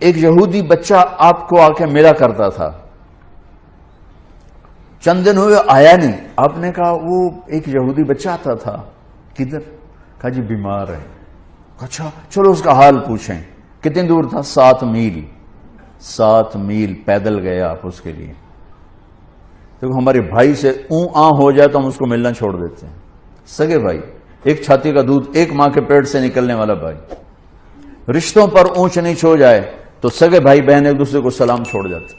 ایک یہودی بچہ آپ کو آ کے ملا کرتا تھا، چند دن ہوئے آیا نہیں، آپ نے کہا وہ ایک یہودی بچہ آتا تھا، کدھر؟ کہا جی بیمار ہے۔ اچھا چلو اس کا حال پوچھیں۔ کتنی دور تھا؟ 7 میل۔ 7 میل پیدل گئے آپ اس کے لیے۔ دیکھو ہمارے بھائی سے ہو جائے تو ہم اس کو ملنا چھوڑ دیتے ہیں، سگے بھائی، ایک چھاتی کا دودھ، ایک ماں کے پیٹ سے نکلنے والا بھائی، رشتوں پر اونچ نیچ ہو جائے تو سگے بھائی بہن ایک دوسرے کو سلام چھوڑ جاتے،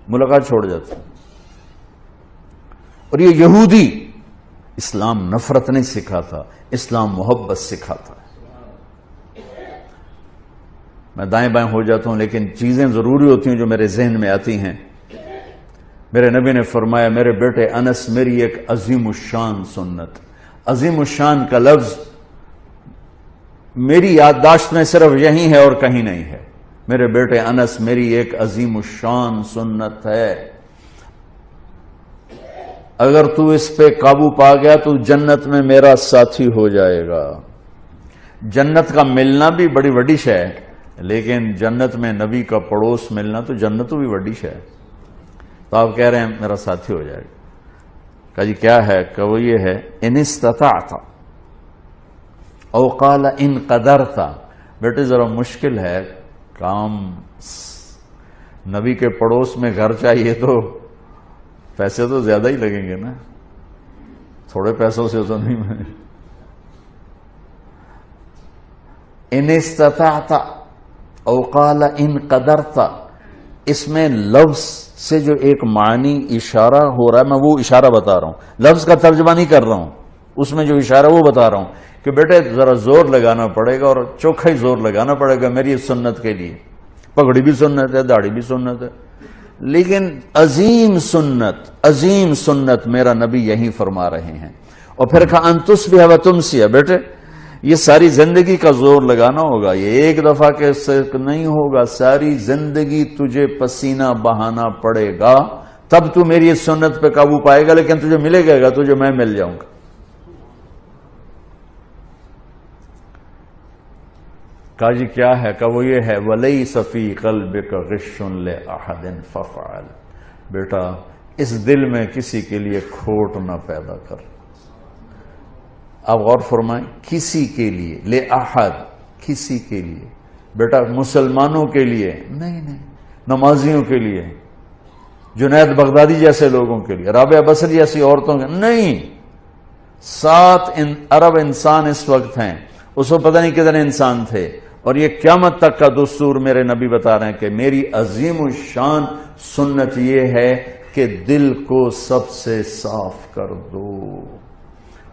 ملاقات چھوڑ جاتے۔ اور یہ یہودی اسلام نفرت نہیں سکھاتا، اسلام محبت سکھاتا ہے۔ میں دائیں بائیں ہو جاتا ہوں لیکن چیزیں ضروری ہوتی ہیں جو میرے ذہن میں آتی ہیں۔ میرے نبی نے فرمایا میرے بیٹے انس میری ایک عظیم الشان سنت، عظیم الشان کا لفظ میری یادداشت میں صرف یہی ہے اور کہیں نہیں ہے۔ میرے بیٹے انس میری ایک عظیم الشان سنت ہے، اگر تو اس پہ قابو پا گیا تو جنت میں میرا ساتھی ہو جائے گا۔ جنت کا ملنا بھی بڑی وڈی شے ہے، لیکن جنت میں نبی کا پڑوس ملنا تو جنت بھی وڈی شے ہے۔ تو آپ کہہ رہے ہیں میرا ساتھی ہو جائے گا۔ کہا جی کیا ہے؟ کہ وہ یہ ہے ان استطعت او قال ان قدرت۔ بیٹے ذرا مشکل ہے کام، نبی کے پڑوس میں گھر چاہیے تو پیسے تو زیادہ ہی لگیں گے نا، تھوڑے پیسوں سے تو نہیں۔ ان استطعت او قال ان قدرت، اس میں لفظ سے جو ایک معنی اشارہ ہو رہا ہے، میں وہ اشارہ بتا رہا ہوں، لفظ کا ترجمہ نہیں کر رہا ہوں، اس میں جو اشارہ وہ بتا رہا ہوں کہ بیٹے ذرا زور لگانا پڑے گا اور چوکھا ہی زور لگانا پڑے گا میری سنت کے لیے۔ پگڑی بھی سنت ہے، داڑھی بھی سنت ہے، لیکن عظیم سنت میرا نبی یہی فرما رہے ہیں۔ اور پھر کہا ان تصبح و تمسی، بیٹے یہ ساری زندگی کا زور لگانا ہوگا، یہ ایک دفعہ کے سے نہیں ہوگا، ساری زندگی تجھے پسینہ بہانا پڑے گا، تب تو میری اس سنت پہ قابو پائے گا، لیکن تجھے ملے گا تجھے میں مل جاؤں گا۔ کہا جی کیا ہے؟ کہ وہ یہ ہے وَلَيْسَ فِي قَلْبِكَ غِشٌّ لِأَحَدٍ فَافْعَلْ۔ بیٹا اس دل میں کسی کے لیے کھوٹ نہ پیدا کر۔ آپ غور فرمائیں، کسی کے لیے، لِأَحَدٍ، کسی کے لیے، بیٹا مسلمانوں کے لیے نہیں، نمازیوں کے لیے، جنید بغدادی جیسے لوگوں کے لیے، رابعہ بصری جیسی عورتوں کے نہیں۔ 7 ارب انسان اس وقت ہیں، اس کو پتہ نہیں کتنے انسان تھے، اور یہ قیامت تک کا دستور میرے نبی بتا رہے ہیں کہ میری عظیم الشان سنت یہ ہے کہ دل کو سب سے صاف کر دو،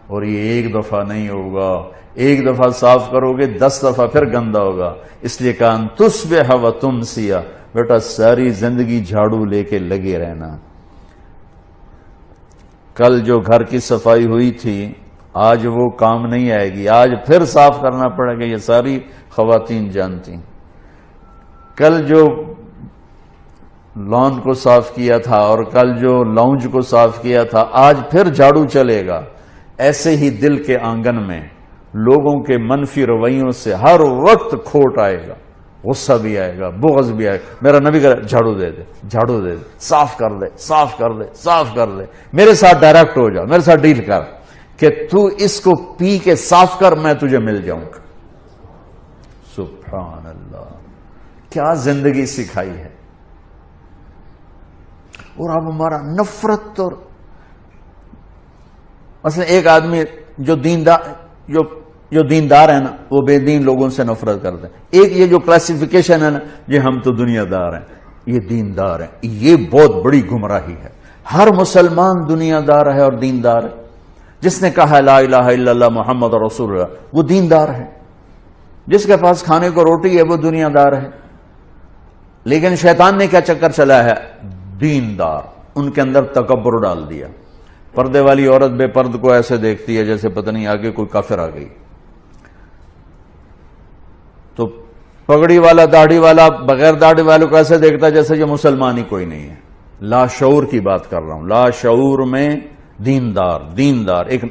اور یہ ایک دفعہ نہیں ہوگا، ایک دفعہ صاف کرو گے 10 دفعہ پھر گندا ہوگا۔ اس لیے کہا ان تصبح و تمسی، بیٹا ساری زندگی جھاڑو لے کے لگے رہنا۔ کل جو گھر کی صفائی ہوئی تھی آج وہ کام نہیں آئے گی، آج پھر صاف کرنا پڑے گا، یہ ساری خواتین جانتی۔ کل جو لان کو صاف کیا تھا اور کل جو لاؤنج کو صاف کیا تھا آج پھر جھاڑو چلے گا۔ ایسے ہی دل کے آنگن میں لوگوں کے منفی رویوں سے ہر وقت کھوٹ آئے گا، غصہ بھی آئے گا، بغض بھی آئے گا۔ میرا نبی کہا جھاڑو دے دے، جھاڑو دے دے، صاف کر دے، صاف کر دے، صاف کر دے، میرے ساتھ ڈائریکٹ ہو جا، میرے ساتھ ڈیل کر کہ تو اس کو پی کے صاف کر، میں تجھے مل جاؤں گا۔ سبحان اللہ، کیا زندگی سکھائی ہے۔ اور اب ہمارا نفرت، اور مثلا ایک آدمی جو دیندار ہے نا وہ بے دین لوگوں سے نفرت کرتے ہیں۔ ایک یہ جو کلاسیفیکیشن ہے نا، یہ ہم تو دنیا دار ہیں، یہ دیندار ہیں، یہ بہت بڑی گمراہی ہے۔ ہر مسلمان دنیا دار ہے اور دیندار ہے۔ جس نے کہا لا الہ الا اللہ محمد رسول اللہ وہ دیندار ہے، جس کے پاس کھانے کو روٹی ہے وہ دنیا دار ہے۔ لیکن شیطان نے کیا چکر چلا ہے؟ دیندار، ان کے اندر تکبر ڈال دیا۔ پردے والی عورت بے پرد کو ایسے دیکھتی ہے جیسے پتہ نہیں آگے کوئی کافر آ گئی، تو پگڑی والا داڑھی والا بغیر داڑھی والے کو ایسے دیکھتا ہے جیسے یہ مسلمان ہی کوئی نہیں ہے۔ لا شعور کی بات کر رہا ہوں، لا شعور میں دیندار ایک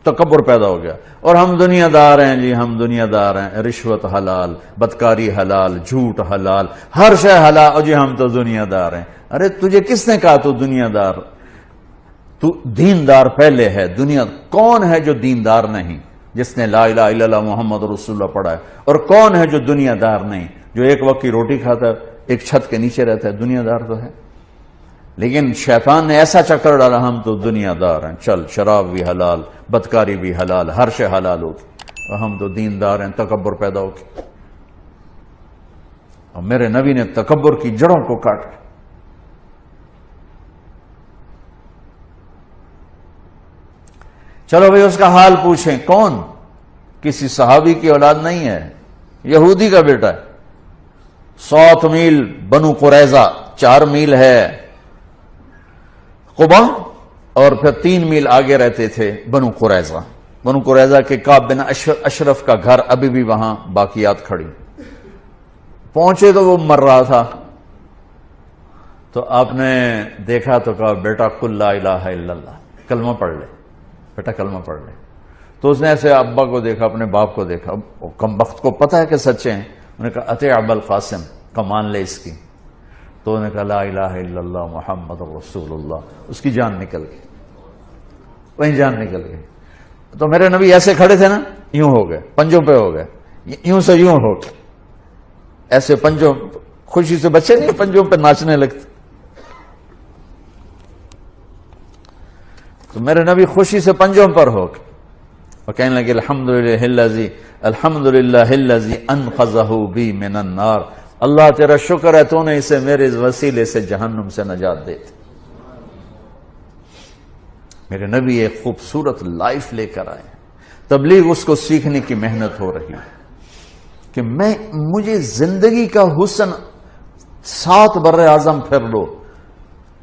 تکبر پیدا ہو گیا. اور ہم دنیا دار ہیں جی، ہم دنیا دار ہیں، رشوت حلال، بدکاری حلال، جھوٹ حلال، ہر شے حلال، اور جی ہم تو دنیا دار ہیں. ارے تجھے کس نے کہا تو دنیا دار؟ تو دیندار پہلے ہے. دنیا کون ہے جو دیندار نہیں، جس نے لا الہ الا اللہ محمد رسول اللہ پڑھا ہے؟ اور کون ہے جو دنیا دار نہیں، جو ایک وقت کی روٹی کھاتا ہے، ایک چھت کے نیچے رہتا ہے؟ دنیا دار تو ہے. لیکن شیطان نے ایسا چکر ڈالا، ہم تو دنیا دار ہیں، چل شراب بھی حلال، بدکاری بھی حلال، ہر شے حلال ہوگی، اور ہم تو دیندار ہیں. تکبر پیدا ہوگی. اور میرے نبی نے تکبر کی جڑوں کو کاٹ. چلو بھئی اس کا حال پوچھیں. کون؟ کسی صحابی کی اولاد نہیں ہے، یہودی کا بیٹا ہے. 100 میل بنو قریظہ، 4 میل ہے قبا، اور پھر 3 میل آگے رہتے تھے بنو قریظہ. بنو قریظہ کے کعب بن اشرف کا گھر ابھی بھی وہاں باقیات کھڑی. پہنچے تو وہ مر رہا تھا، تو آپ نے دیکھا تو کہا بیٹا قل لا الہ الا اللہ، کلمہ پڑھ لے بیٹا، کلمہ پڑھ لے. تو اس نے ایسے ابا کو دیکھا، اپنے باپ کو دیکھا، کم بخت کو پتہ ہے کہ سچے ہیں. انہوں نے کہا اطیع ابا القاسم، کمان لے اس کی. تو انہوں نے کہا لا الہ الا اللہ محمد رسول اللہ. اس کی جان نکل گئی، وہیں جان نکل گئی. تو میرے نبی ایسے کھڑے تھے نا، یوں ہو گئے، پنجوں پہ ہو گئے، یوں سے یوں ہو گئے، ایسے پنجوں. خوشی سے بچے نہیں پنجوں پہ ناچنے لگتے. تو میرے نبی خوشی سے پنجوں پر ہو گئے اور کہنے لگے الحمدللہ الذی انقذہ بی من النار. اللہ تیرا شکر ہے تو نے اسے میرے وسیلے سے جہنم سے نجات دے دی. میرے نبی ایک خوبصورت لائف لے کر آئے. تبلیغ اس کو سیکھنے کی محنت ہو رہی ہے کہ مجھے زندگی کا حسن 7 بر اعظم پھر لو.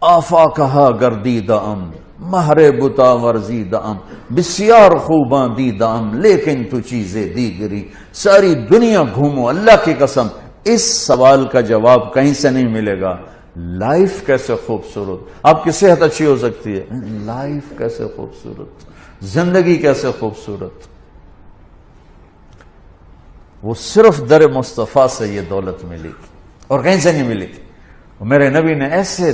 آفا کہا گردی دام، مہر بتا ورزی دام، بسیار خوباں دی دام، لیکن تو چیزیں دیگری. ساری دنیا گھومو، اللہ کی قسم اس سوال کا جواب کہیں سے نہیں ملے گا. لائف کیسے خوبصورت، آپ کی صحت اچھی ہو سکتی ہے، لائف کیسے خوبصورت، زندگی کیسے خوبصورت. وہ صرف در مصطفیٰ سے یہ دولت ملی اور کہیں سے نہیں ملی. میرے نبی نے ایسے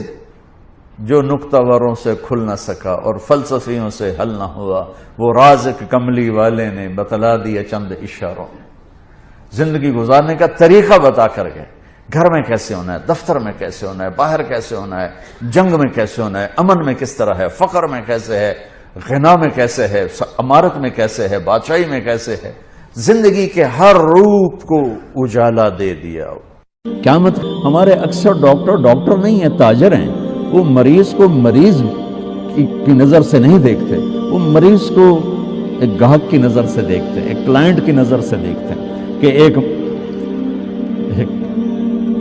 جو نکتہ وروں سے کھل نہ سکا اور فلسفیوں سے حل نہ ہوا، وہ رازق کملی والے نے بتلا دیا چند اشاروں میں. زندگی گزارنے کا طریقہ بتا کر گئے. گھر میں کیسے ہونا ہے، دفتر میں کیسے ہونا ہے، باہر کیسے ہونا ہے، جنگ میں کیسے ہونا ہے، امن میں کس طرح ہے، فقر میں کیسے ہے، غنا میں کیسے ہے، امارت میں کیسے ہے، بادشاہی میں کیسے ہے. زندگی کے ہر روپ کو اجالا دے دیا. قیامت ہمارے اکثر ڈاکٹر نہیں ہیں، تاجر ہیں. وہ مریض کو مریض کی نظر سے نہیں دیکھتے، وہ مریض کو ایک گاہک کی نظر سے دیکھتے، ایک کلائنٹ کی نظر سے دیکھتے ہیں کہ ایک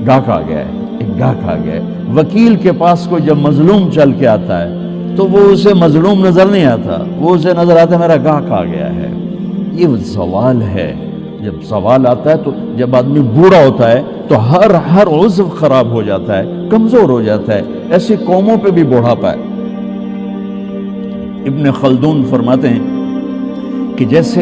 گاہک آ گیا ہے. وکیل کے پاس کو جب مظلوم چل کے آتا ہے تو وہ اسے مظلوم نظر نہیں آتا، وہ اسے نظر آتا ہے میرا گاہک آ گیا ہے. یہ زوال ہے. جب زوال آتا ہے تو جب آدمی بوڑھا ہوتا ہے تو ہر عضو خراب ہو جاتا ہے، کمزور ہو جاتا ہے. ایسی قوموں پہ بھی بوڑھاپا ہے. ابن خلدون فرماتے ہیں کہ جیسے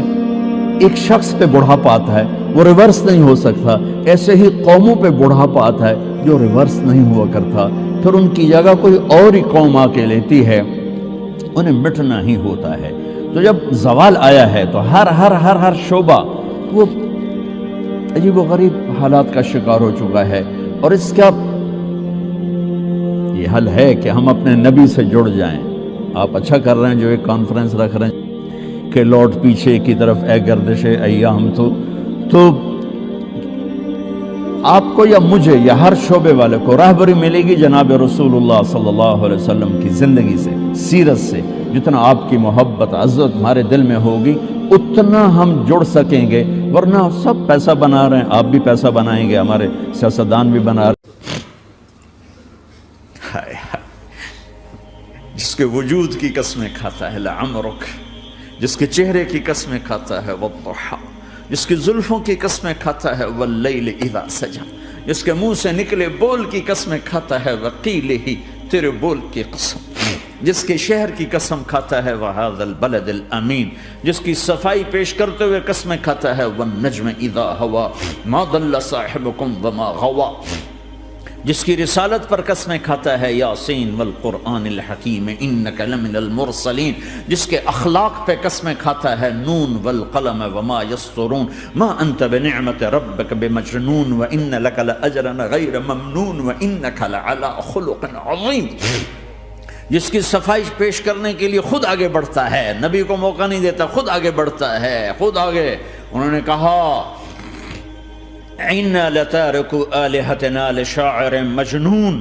ایک شخص پہ بڑھاپا آتا ہے وہ ریورس نہیں ہو سکتا، ایسے ہی قوموں پہ بڑھاپا آتا ہے جو ریورس نہیں ہوا کرتا. پھر ان کی جگہ کوئی اور ہی قوم آ کے لیتی ہے، انہیں مٹنا ہی ہوتا ہے. تو جب زوال آیا ہے تو ہر شعبہ وہ عجیب و غریب حالات کا شکار ہو چکا ہے. اور اس کا یہ حل ہے کہ ہم اپنے نبی سے جڑ جائیں. آپ اچھا کر رہے ہیں جو ایک کانفرنس رکھ رہے ہیں کہ لوٹ پیچھے کی طرف اے گردش ایام. تو آپ کو یا مجھے یا ہر شعبے والے کو راہبری ملے گی جناب رسول اللہ صلی اللہ علیہ وسلم کی زندگی سے، سیرت سے. جتنا آپ کی محبت عزت ہمارے دل میں ہوگی اتنا ہم جڑ سکیں گے. ورنہ سب پیسہ بنا رہے ہیں، آپ بھی پیسہ بنائیں گے، ہمارے سیاستدان بھی بنا رہے ہیں. جس کے وجود کی قسمیں کھاتا ہے لعمرک، جس کے چہرے کی قسمیں کھاتا ہے والضحى، جس کی زلفوں کی قسمیں کھاتا ہے واللیل اذا سجى، جس کے منہ سے نکلے بول کی قسمیں کھاتا ہے وقیلہ، تیرے بول کی قسم. جس کے شہر کی قسم کھاتا ہے وہذا البلد الامین، جس کی صفائی پیش کرتے ہوئے قسمیں کھاتا ہے والنجم اذا ہوا ما ضل صاحبکم وما غوا، جس کی رسالت پر قسمیں کھاتا ہے یاسین والقرآن الحکیم انک لمن المرسلین، جس کے اخلاق پہ قسمیں کھاتا ہے نون والقلم وما یسطرون ما انت بنعمت ربک بمجنون وان لک لاجرا غیر ممنون وانک لعلی خلق عظیم، جس کی صفائی پیش کرنے کے لیے خود آگے بڑھتا ہے، نبی کو موقع نہیں دیتا، خود آگے بڑھتا ہے، خود آگے۔ انہوں نے کہا اِنَّا لَتَارِكُ آلِهَتِنَا لِشَاعِرٍ مَجْنُونَ،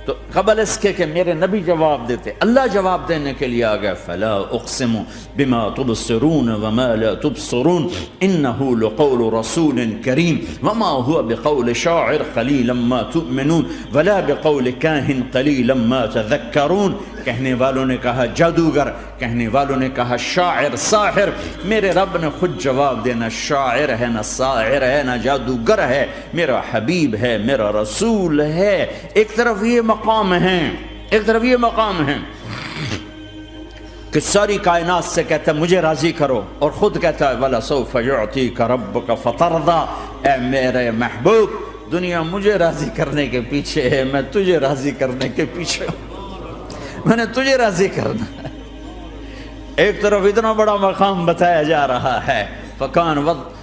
تو قبل اس کے کہ میرے نبی جواب دیتے، اللہ جواب دینے کے لیے آگیا فَلَا أُقْسِمُ بِمَا تُبْصِرُونَ وَمَا لَا تُبْصِرُونَ إِنَّهُ لَقَوْلُ رَسُولٍ كَرِيمٍ وَمَا هُوَ بِقَوْلِ شَاعِرٍ قَلِيلًا مَا تُؤْمِنُونَ وَلَا بِقَوْلِ كَاهِنٍ قَلِيلًا مَا تَذَكَّرُونَ۔ کہنے والوں نے کہا جادوگر، کہنے والوں نے کہا شاعر، ساحر، میرے رب نے خود جواب دینا شاعر ہے نہ ساحر ہے نہ جادوگر ہے، میرا حبیب ہے، میرا رسول ہے۔ ایک طرف یہ مقام ہے، ایک طرف یہ مقام ہے کہ ساری کائنات سے کہتا ہے مجھے راضی کرو، اور خود کہتا ہے وَلَسَوْفَ يُعْطِيكَ رَبُّكَ فَتَرْضَىٰ، اے میرے محبوب دنیا مجھے راضی کرنے کے پیچھے ہے، میں تجھے راضی کرنے کے پیچھے ہوں، میں نے تجھے راضی کرنا ہے۔ ایک طرف اتنا بڑا مقام بتایا جا رہا ہے فَكَانَ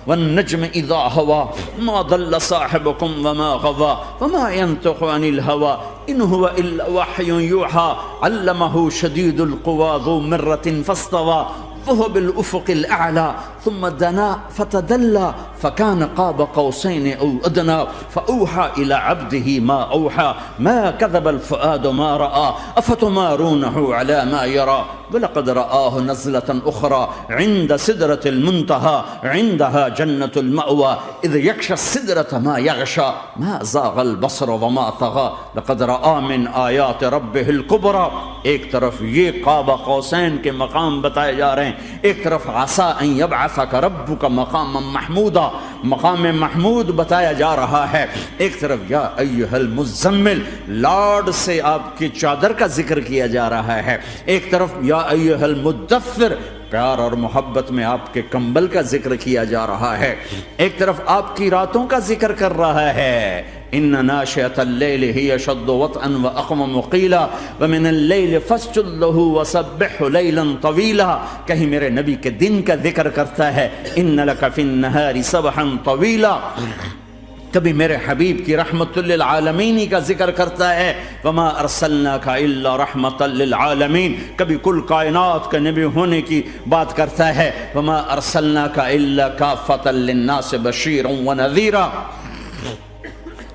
وَالنَّجْمِ إِذَا هَوَىٰ مَا ضَلَّ صَاحِبُكُمْ وَمَا غَوَىٰ وَمَا يَنطِقُ عَنِ الْهَوَىٰ إِنْ هُوَ إِلَّا وَحْيٌ يُوحَىٰ عَلَّمَهُ شَدِيدُ الْقُوَىٰ ذُو مِرَّةٍ فَاسْتَوَىٰ وهو بالأفق الأعلى ثم دنا فتدلى فكان قاب قوسين أو أدنى فأوحى إلى عبده ما أوحى ما كذب الفؤاد ما رأى أفتمارونه على ما يرى ولقد رآه نزلة أخرى عند سدرة المنتهى عندها جنة المأوى إذ يغشى السدرة ما يغشى ما زاغ البصر وما طغى لقد رأى من آيات ربه الكبرى۔ ایک طرف یہ قاب قوسین کے مقام بتائے جا رہے ہیں، ایک طرف عسى ان يبعثك ربك مقاما محمودا، مقام محمود بتایا جا رہا ہے، ایک طرف یا ایھا المزمل لارڈ سے آپ کی چادر کا ذکر کیا جا رہا ہے، ایک طرف یا ایھا المدثر پیار اور محبت میں آپ کے کمبل کا ذکر کیا جا رہا ہے، ایک طرف آپ کی راتوں کا ذکر کر رہا ہے ان ناشئۃ اللیل ہی اشد وطئا واقوم قیلا ومن اللیل فاسجد له وسبحه لیلا طویلا، کہیں میرے نبی کے دن کا ذکر کرتا ہے ان لک فی النہار سبحا طویلا، کبھی میرے حبیب کی رحمت للعالمین کا ذکر کرتا ہے وما ارسلناک الا رحمت للعالمین، کبھی کل کائنات کے نبی ہونے کی بات کرتا ہے وما ارسلناک الا کافۃ للناس بشیرا ونذیرا،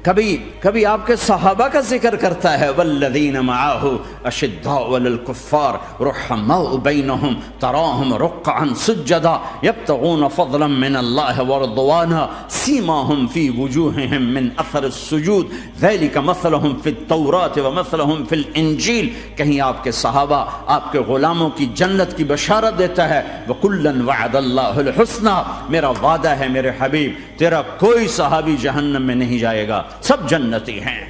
کبھی آپ کے صحابہ کا ذکر کرتا ہے والذین معاہ اشداء علی الکفار رحماء بینہم تراہم رکعا سجدا یبتغون فضلا من اللہ ورضوانا سیماہم فی وجوہہم من اثر السجود ذلک مثلہم فی التوراۃ ومثلہم فی الانجیل، کہیں آپ کے صحابہ آپ کے غلاموں کی جنت کی بشارت دیتا ہے وکلا وعد اللہ الحسنى، میرا وعدہ ہے میرے حبیب تیرا کوئی صحابی جہنم میں نہیں جائے گا، سب جنتی ہیں۔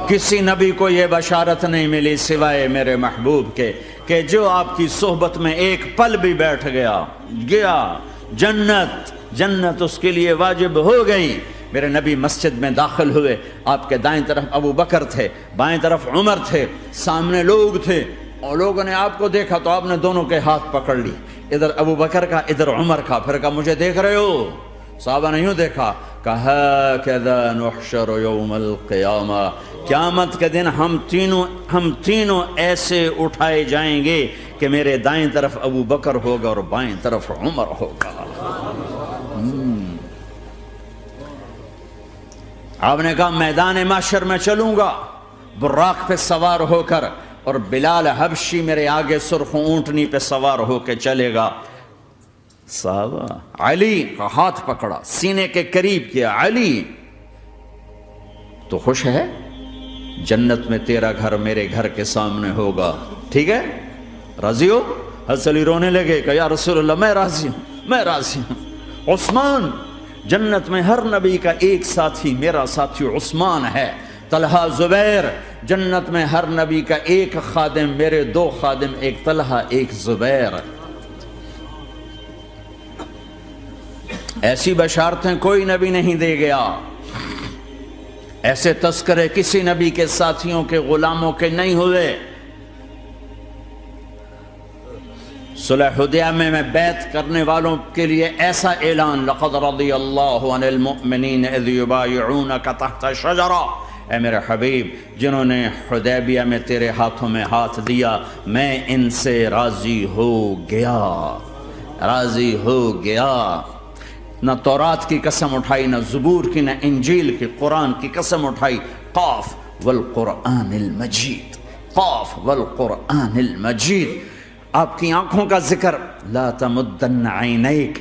کسی نبی کو یہ بشارت نہیں ملی سوائے میرے محبوب کے کہ جو آپ کی صحبت میں ایک پل بھی بیٹھ گیا جنت اس کے لیے واجب ہو گئی۔ میرے نبی مسجد میں داخل ہوئے، آپ کے دائیں طرف ابو بکر تھے، بائیں طرف عمر تھے، سامنے لوگ تھے، اور لوگوں نے آپ کو دیکھا تو آپ نے دونوں کے ہاتھ پکڑ لی، ادھر ابو بکر کا ادھر عمر کا، پھر کہا مجھے دیکھ رہے ہو؟ صحابہ نے یوں دیکھا، کہا کذا نحشر یوم القیامہ، قیامت کے دن ہم تینوں ایسے اٹھائے جائیں گے کہ میرے دائیں طرف ابو بکر ہوگا اور بائیں طرف عمر ہوگا۔ آپ نے کہا میدان محشر میں چلوں گا براق پہ سوار ہو کر، اور بلال حبشی میرے آگے سرخ اونٹنی پہ سوار ہو کے چلے گا۔ صحابہ علی کا ہاتھ پکڑا، سینے کے قریب کیا، علی تو خوش ہے؟ جنت میں تیرا گھر میرے گھر کے سامنے ہوگا، ٹھیک ہے؟ راضی ہو؟ حضرت علی رونے لگے کہ یا رسول اللہ میں راضی ہوں۔ عثمان، جنت میں ہر نبی کا ایک ساتھی میرا ساتھی عثمان ہے، طلحہ زبیر، جنت میں ہر نبی کا ایک خادم، میرے 2 خادم، ایک طلحہ ایک زبیر۔ ایسی بشارتیں کوئی نبی نہیں دے گیا، ایسے تذکرے کسی نبی کے ساتھیوں کے غلاموں کے نہیں ہوئے۔ صلح حدیبیہ میں بیعت کرنے والوں کے لیے ایسا اعلان، لقد رضی اللہ عن المؤمنین اذ یبایعونک تحت الشجرہ، اے میرے حبیب جنہوں نے حدیبیہ میں تیرے ہاتھوں میں ہاتھ دیا، میں ان سے راضی ہو گیا، راضی ہو گیا۔ نہ تورات کی قسم اٹھائی، نہ زبور کی، نہ انجیل کی، قرآن کی قسم اٹھائی۔ قاف والقرآن المجید، قاف والقرآن المجید۔ آپ کی آنکھوں کا ذکر، لا تمدن عینیک،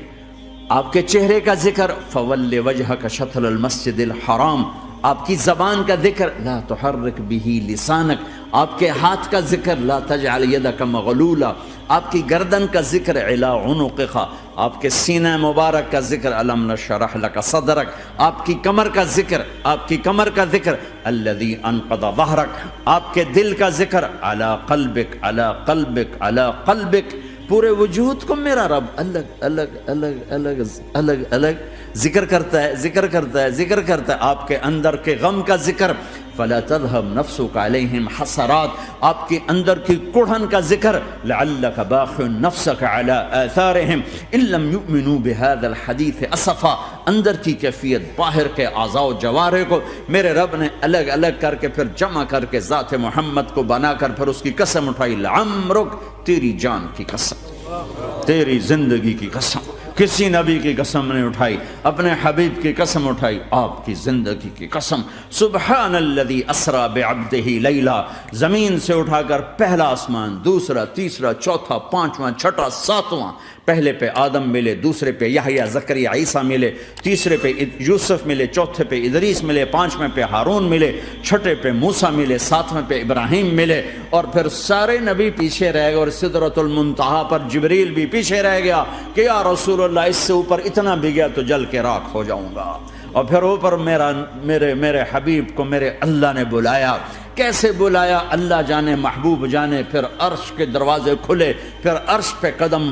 آپ کے چہرے کا ذکر، فول وجہک شطر المسجد الحرام، آپ کی زبان کا ذکر، لا تحرک بہ لسانک، آپ کے ہاتھ کا ذکر، لا تجعل یدک مغلولا، آپ کی گردن کا ذکر، الی عنقک، آپ کے سینہ مبارک کا ذکر، الم نشرح لک صدرک، آپ کی کمر کا ذکر، آپ کی کمر کا ذکر، الذی انقض ظہرک، آپ کے دل کا ذکر، علی قلبک، علی قلبک، علی قلبک۔ پورے وجود کو میرا رب الگ الگ الگ الگ الگ الگ ذکر کرتا ہے، ذکر کرتا ہے، ذکر کرتا ہے۔ آپ کے اندر کے غم کا ذکر، فلا تذهب نفسك عليهم حسرات، آپ کے اندر کی کڑھن کا ذکر، لعلك باخع نفسك على آثارهم ان لم يؤمنوا بهذا الحديث اسفا، اندر کی کیفیت، باہر کے اعضاء و جوارح کو میرے رب نے الگ الگ کر کے پھر جمع کر کے ذات محمد کو بنا کر پھر اس کی قسم اٹھائی، لعمرک، تیری جان کی قسم، تیری زندگی کی قسم۔ کسی نبی کی قسم نہیں اٹھائی، اپنے حبیب کی قسم اٹھائی، آپ کی زندگی کی قسم۔ سبحان الذی اسری بعبدہ لیلا، زمین سے اٹھا کر پہلا آسمان، دوسرا، تیسرا، چوتھا، پانچواں، چھٹا، ساتواں، پہلے پہ آدم ملے، دوسرے پہ یحییٰ، زکریا، عیسیٰ ملے، تیسرے پہ یوسف ملے، چوتھے پہ ادریس ملے، پانچویں پہ ہارون ملے، چھٹے پہ موسیٰ ملے، ساتویں پہ ابراہیم ملے، اور پھر سارے نبی پیچھے رہ گئے، اور سدرۃ المنتہا پر جبریل بھی پیچھے رہ گیا کہ یا رسول اللہ اس سے اوپر اتنا بھی گیا تو جل کے راکھ ہو جاؤں گا۔ اور پھر اوپر میرے حبیب کو میرے اللہ نے بلایا۔ کیسے بلایا اللہ جانے، محبوب جانے۔ پھر عرش کے دروازے کھلے، پھر عرش پہ قدم،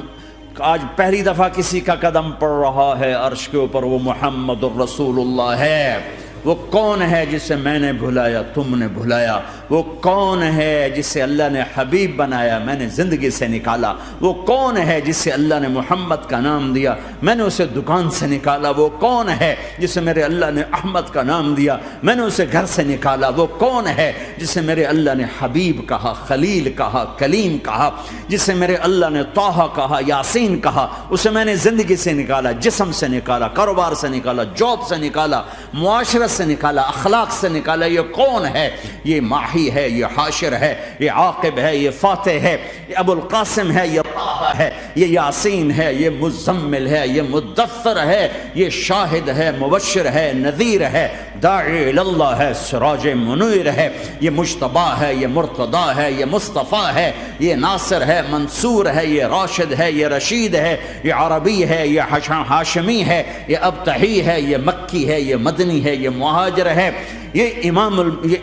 آج پہلی دفعہ کسی کا قدم پڑ رہا ہے عرش کے اوپر، وہ محمد الرسول اللہ ہے۔ وہ کون ہے جسے میں نے بھلایا، تم نے بھلایا؟ وہ کون ہے جسے اللہ نے حبیب بنایا، میں نے زندگی سے نکالا؟ وہ کون ہے جسے اللہ نے محمد کا نام دیا، میں نے اسے دکان سے نکالا؟ وہ کون ہے جسے میرے اللہ نے احمد کا نام دیا، میں نے اسے گھر سے نکالا؟ وہ کون ہے جسے میرے اللہ نے حبیب کہا، خلیل کہا، کلیم کہا، جسے میرے اللہ نے طٰہٰ کہا، یاسین کہا؟ اسے میں نے زندگی سے نکالا، جسم سے نکالا، کاروبار سے نکالا، جاب سے نکالا، معاشرت سے نکالا، اخلاق سے نکالا۔ یہ کون ہے؟ یہ ماہی ہے، یہ حاشر ہے، یہ عاقب ہے، یہ فاتح ہے، یہ ابو القاسم ہے، یہ طٰہٰ ہے، یہ یاسین ہے، یہ مزمل ہے، یہ مدثر ہے، یہ شاہد ہے، مبشر ہے، نذیر ہے، داعی اللہ ہے، سراج منیر ہے، یہ مجتبیٰ ہے، یہ مرتضیٰ ہے، یہ مصطفیٰ ہے، یہ ناصر ہے، منصور ہے، یہ راشد ہے، یہ رشید ہے، یہ عربی ہے، یہ ہاشمی ہے، یہ ابتحی ہے، یہ مکی ہے، یہ مدنی ہے، یہ مہاجر ہے، یہ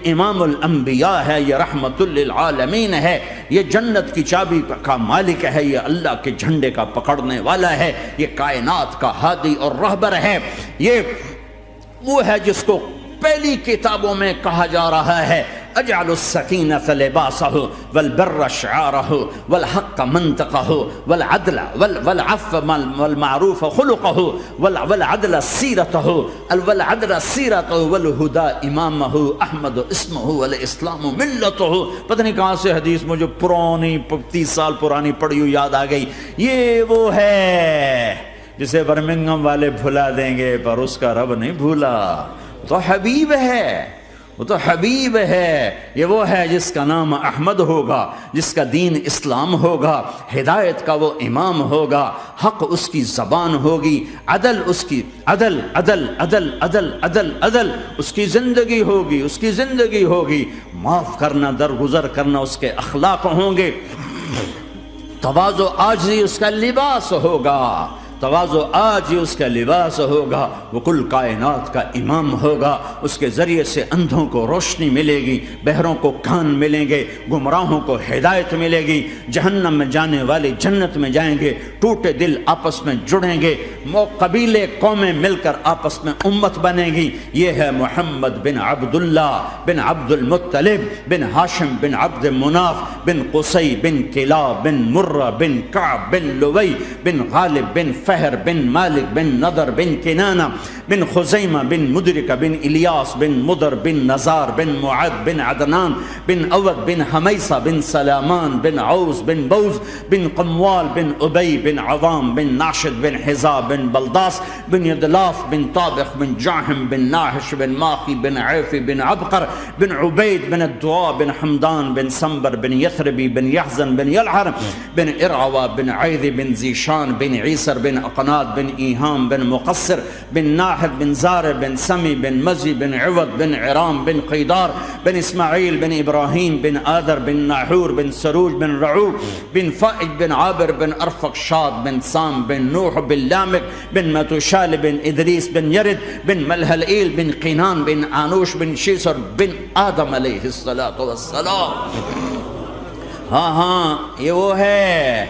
امام الانبیاء ہے، یہ رحمت للعالمین ہے، یہ جنت کی چابی کا مالک ہے، یہ اللہ کے جھنڈے کا پکڑنے والا ہے، یہ کائنات کا ہادی اور رہبر ہے۔ یہ وہ ہے جس کو پہلی کتابوں میں کہا جا رہا ہے اجعل السکینۃ لباسہ والبر شعارہ والحق منطقہ والعدل والعفو والمعروف خلقہ والعدل سیرتہ والعدل سیرتہ والہدى امامہ احمد اسمہ والاسلام ملتہ۔ پتہ نہیں کہاں سے حدیث مجھے پرانی 30 سال پرانی پڑھی ہوئی یاد آ گئی۔ یہ وہ ہے جسے برمنگم والے بھلا دیں گے پر اس کا رب نہیں بھولا۔ تو حبیب ہے، وہ تو حبیب ہے۔ یہ وہ ہے جس کا نام احمد ہوگا، جس کا دین اسلام ہوگا، ہدایت کا وہ امام ہوگا، حق اس کی زبان ہوگی، عدل اس کی عدل عدل عدل عدل عدل عدل اس کی زندگی ہوگی، اس کی زندگی ہوگی، معاف کرنا، درگزر کرنا اس کے اخلاق ہوں گے، تواضع عاجزی اس کا لباس ہوگا، تواضع آج ہی اس کا لباس ہوگا، وہ کل کائنات کا امام ہوگا، اس کے ذریعے سے اندھوں کو روشنی ملے گی، بہروں کو کان ملیں گے، گمراہوں کو ہدایت ملے گی، جہنم میں جانے والے جنت میں جائیں گے، ٹوٹے دل آپس میں جڑیں گے، قبیلے قومیں مل کر آپس میں امت بنے گی۔ یہ ہے محمد بن عبداللہ بن عبد المطلب بن ہاشم بن عبد مناف بن قصی بن کلاب بن مرہ بن کعب بن لوی بن غالب بن فہر بن مالک بن نضر بن کنانہ بن خزیمہ بن مدرکہ بن الیاس بن مدر بن نزار بن معد بن عدنان بن اود بن حمیسہ بن سلامان بن عوس بن بوز بن قموال بن ابی بن عوام بن ناشد بن حزا بن بلداس بن یدلاف بن طابخ بن جاہم بن ناحش بن ماخی بن عیفی بن عبقر بن عبید بن الدعاء بن حمدان بن سنبر بن یثربی بن یحزن بن یلحر بن ارعوہ بن عیذ بن زیشان بن عیسر بن اقناد بن ایہام بن مقصر بن ناحر بن زار بن سمی بن مزی بن عوض بن عرام بن قیدار بن اسماعیل بن ابراہیم بن آدر بن ناحور بن سروج بن رعو بن فائج بن عابر بن ارفق شاد بن سام بن نوح بن لامک بن متوشال بن ادریس بن یرد بن ملہلئیل بن قینان بن آنوش بن شیسر بن آدم علیہ السلام۔ ہاں یہ وہ ہے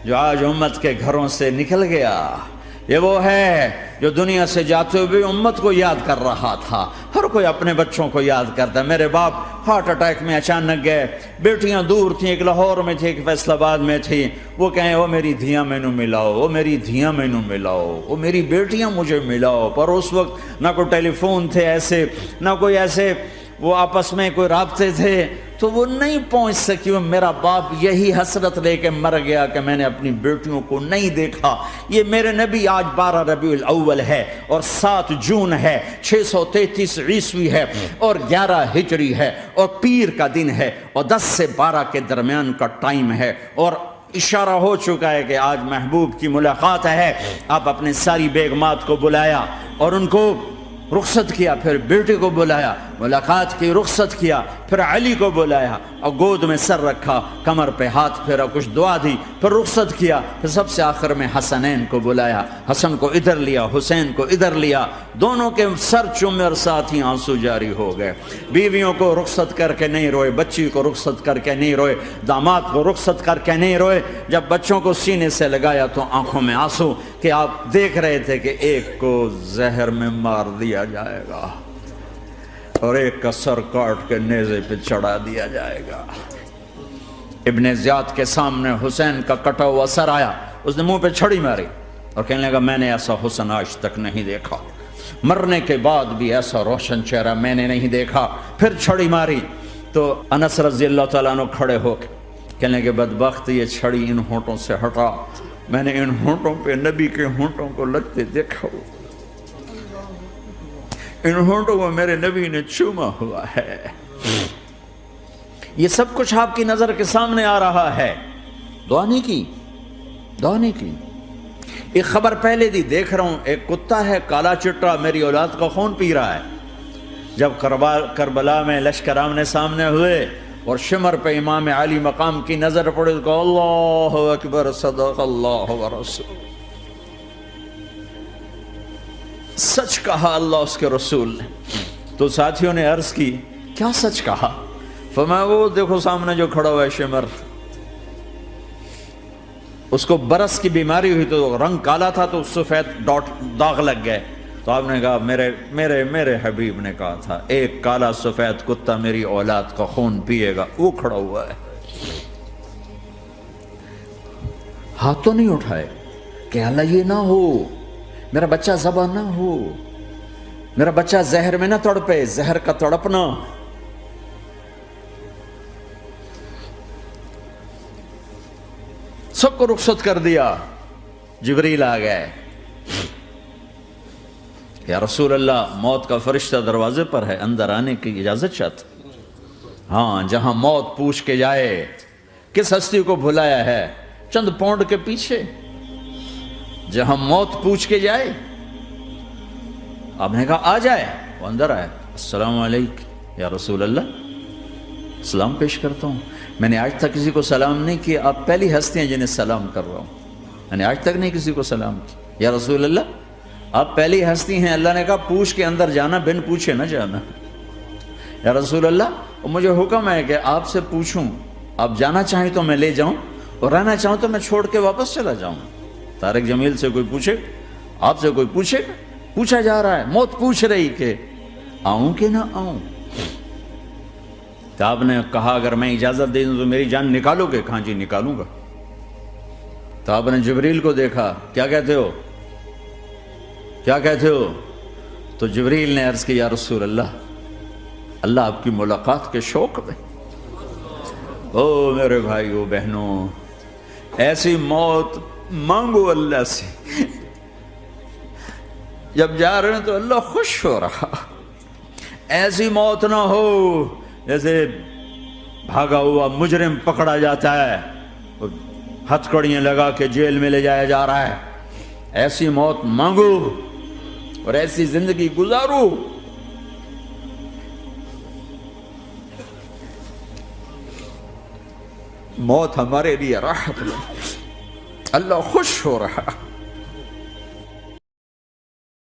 جو آج امت کے گھروں سے نکل گیا، یہ وہ ہے جو دنیا سے جاتے ہوئے امت کو یاد کر رہا تھا۔ ہر کوئی اپنے بچوں کو یاد کرتا ہے۔ میرے باپ ہارٹ اٹیک میں اچانک گئے، بیٹیاں دور تھیں، ایک لاہور میں تھی، ایک فیصل آباد میں تھی۔ وہ کہیں وہ میری دھیاں مینوں ملاؤ، وہ میری دھیاں مینوں ملاؤ، وہ میری بیٹیاں مجھے ملاؤ۔ پر اس وقت نہ کوئی ٹیلی فون تھے ایسے، نہ کوئی ایسے وہ آپس میں کوئی رابطے تھے، تو وہ نہیں پہنچ سکی۔ میرا باپ یہی حسرت لے کے مر گیا کہ میں نے اپنی بیٹیوں کو نہیں دیکھا۔ یہ میرے نبی آج 12 ربیع الاول ہے اور 7 جون ہے، 633 عیسوی ہے اور 11 ہجری ہے اور پیر کا دن ہے اور 10 سے 12 کے درمیان کا ٹائم ہے، اور اشارہ ہو چکا ہے کہ آج محبوب کی ملاقات ہے۔ آپ اپنے ساری بیگمات کو بلایا اور ان کو رخصت کیا، پھر بیٹے کو بلایا، ملاقات کی، رخصت کیا، پھر علی کو بلایا اور گود میں سر رکھا، کمر پہ ہاتھ پھیرا، کچھ دعا دی، پھر رخصت کیا، پھر سب سے آخر میں حسنین کو بلایا، حسن کو ادھر لیا، حسین کو ادھر لیا، دونوں کے سر چومے اور ساتھ ہی آنسو جاری ہو گئے۔ بیویوں کو رخصت کر کے نہیں روئے، بچی کو رخصت کر کے نہیں روئے، داماد کو رخصت کر کے نہیں روئے۔ جب بچوں کو سینے سے لگایا تو آنکھوں میں آنسو، کہ آپ دیکھ رہے تھے کہ ایک کو زہر میں مار دیا جائے گا اور ایک کا سر کاٹ کے نیزے پہ چڑھا دیا جائے گا۔ ابن زیاد کے سامنے حسین کا کٹا ہوا سر آیا، اس نے منہ پہ چھڑی ماری اور کہنے لگا میں نے ایسا حسن آج تک نہیں دیکھا، مرنے کے بعد بھی ایسا روشن چہرہ میں نے نہیں دیکھا۔ پھر چھڑی ماری تو انس رضی اللہ تعالیٰ عنہ کھڑے ہو کے کہنے کہ بدبخت یہ چھڑی ان ہونٹوں سے ہٹا، میں نے ان ہونٹوں پہ نبی کے ہونٹوں کو لگتے دیکھا، ان ہونٹوں کو میرے نبی نے چوما ہوا ہے۔ یہ سب کچھ آپ کی نظر کے سامنے آ رہا ہے، دعا نہیں کی، دعا نہیں کی۔ ایک خبر پہلے دی دیکھ رہا ہوں، ایک کتا ہے کالا چٹا میری اولاد کا خون پی رہا ہے۔ جب کربلا میں لشکر آمنے سامنے ہوئے اور شمر پہ امام علی مقام کی نظر پڑے تو اللہ اکبر، صدق اللہ ورسول، سچ کہا اللہ اس کے رسول نے۔ تو ساتھیوں نے عرض کی کیا سچ کہا؟ فرمایا وہ دیکھو سامنے جو کھڑا ہوا ہے شمر، اس کو برس کی بیماری ہوئی تو رنگ کالا تھا تو سفید داغ لگ گئے، تو آپ نے کہا میرے حبیب نے کہا تھا ایک کالا سفید کتا میری اولاد کا خون پیے گا، وہ کھڑا ہوا ہے۔ ہاتھ تو نہیں اٹھائے کہ اللہ یہ نہ ہو، میرا بچہ ذبح نہ ہو، میرا بچہ زہر میں نہ تڑپے، زہر کا تڑپنا۔ سب کو رخصت کر دیا، جبریل آ گئے، یا رسول اللہ موت کا فرشتہ دروازے پر ہے، اندر آنے کی اجازت چاہتا۔ ہاں، جہاں موت پوچھ کے جائے کس ہستی کو بھلایا ہے؟ چند پونڈ کے پیچھے جہاں موت پوچھ کے جائے۔ آپ نے کہا آ جائے، وہ اندر آئے، السلام علیکم یا رسول اللہ، سلام پیش کرتا ہوں، میں نے آج تک کسی کو سلام نہیں کیا، آپ پہلی ہستی ہیں جنہیں سلام کر رہا ہوں، میں نے آج تک نہیں کسی کو سلام کیا۔ یا رسول اللہ آپ پہلی ہستی ہیں، اللہ نے کہا پوچھ کے اندر جانا، بن پوچھے نہ جانا۔ یا رسول اللہ مجھے حکم ہے کہ آپ سے پوچھوں، آپ جانا چاہیں تو میں لے جاؤں اور رہنا چاہوں تو میں چھوڑ کے واپس چلا جاؤں۔ طارق جمیل سے کوئی پوچھے، آپ سے کوئی پوچھے، پوچھا جا رہا ہے، موت پوچھ رہی کہ آؤں کہ نہ آؤں۔ تو آپ نے کہا اگر میں اجازت دے دوں تو میری جان نکالو گے؟ کہاں جی نکالوں گا۔ تو آپ نے جبریل کو دیکھا، کیا کہتے ہو، کیا کہتے ہو؟ تو جبریل نے عرض کی یا رسول اللہ آپ کی ملاقات کے شوق میں۔ او میرے بھائیو بہنوں، ایسی موت مانگو اللہ سے، جب جا رہے ہیں تو اللہ خوش ہو رہا۔ ایسی موت نہ ہو جیسے بھاگا ہوا مجرم پکڑا جاتا ہے، ہتھکڑیاں لگا کے جیل میں لے جایا جا رہا ہے۔ ایسی موت مانگو اور ایسی زندگی گزارو۔ موت ہمارے لیے راحت ہے، اللہ خوش ہو رہا۔